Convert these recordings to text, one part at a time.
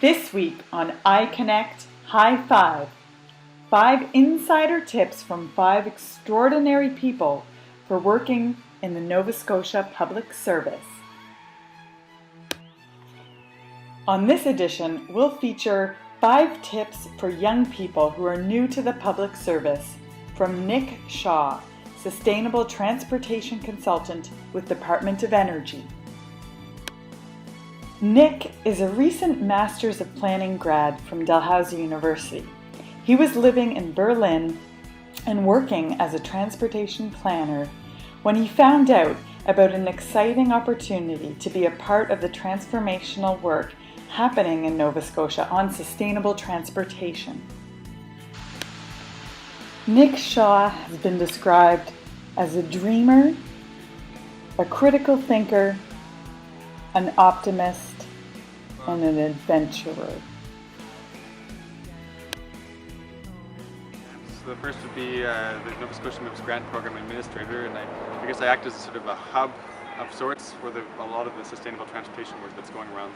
This week on iConnect High Five, 5 insider tips from 5 extraordinary people for working in the Nova Scotia Public Service. On this edition, we'll feature 5 tips for young people who are new to the public service from Nick Shaw, Sustainable Transportation Consultant with Department of Energy. Nick is a recent Masters of Planning grad from Dalhousie University. He was living in Berlin and working as a transportation planner when he found out about an exciting opportunity to be a part of the transformational work happening in Nova Scotia on sustainable transportation. Nick Shaw has been described as a dreamer, a critical thinker, an optimist, and an adventurer. So the first would be the Nova Scotia Moves Grant Program Administrator, and I guess I act as sort of a hub of sorts for a lot of the sustainable transportation work that's going around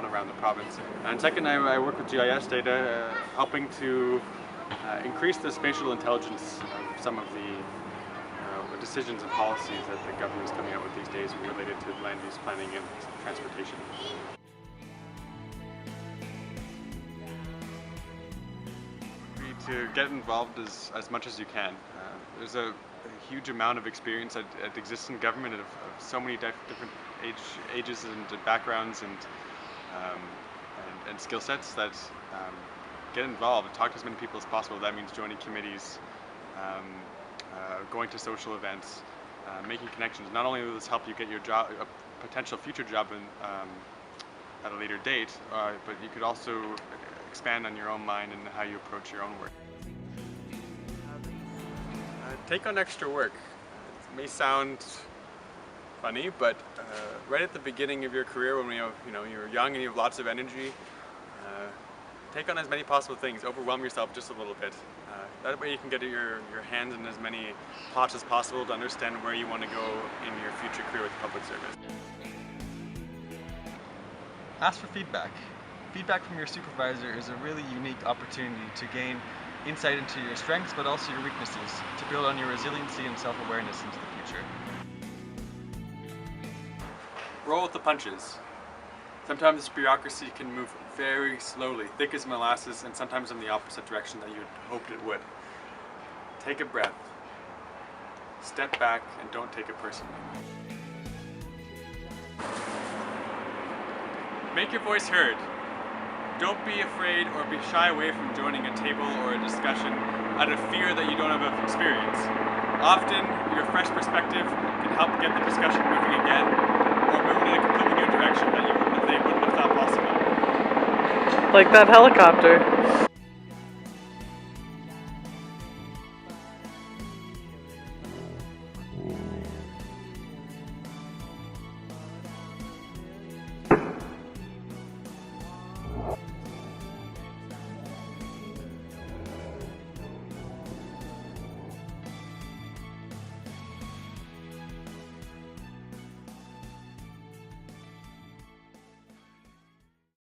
around the province. And second, I work with GIS data, helping to increase the spatial intelligence of some of the decisions and policies that the government is coming out with these days related to land use planning and transportation. To get involved as much as you can. There's a huge amount of experience that exists in government of so many different ages and backgrounds and skill sets that get involved, talk to as many people as possible. That means joining committees, going to social events, making connections. Not only will this help you get your job, a potential future job at a later date, but you could also expand on your own mind and how you approach your own work. Take on extra work. It may sound funny, but right at the beginning of your career, when you're young and you have lots of energy, take on as many possible things. Overwhelm yourself just a little bit. That way you can get your hands in as many pots as possible to understand where you want to go in your future career with public service. Ask for feedback. Feedback from your supervisor is a really unique opportunity to gain insight into your strengths but also your weaknesses, to build on your resiliency and self-awareness into the future. Roll with the punches. Sometimes bureaucracy can move very slowly, thick as molasses, and sometimes in the opposite direction that you hoped it would. Take a breath. Step back and don't take it personally. Make your voice heard. Don't be afraid or be shy away from joining a table or a discussion out of fear that you don't have enough experience. Often, your fresh perspective can help get the discussion moving again, or moving in a completely new direction that they wouldn't have thought possible. Like that helicopter.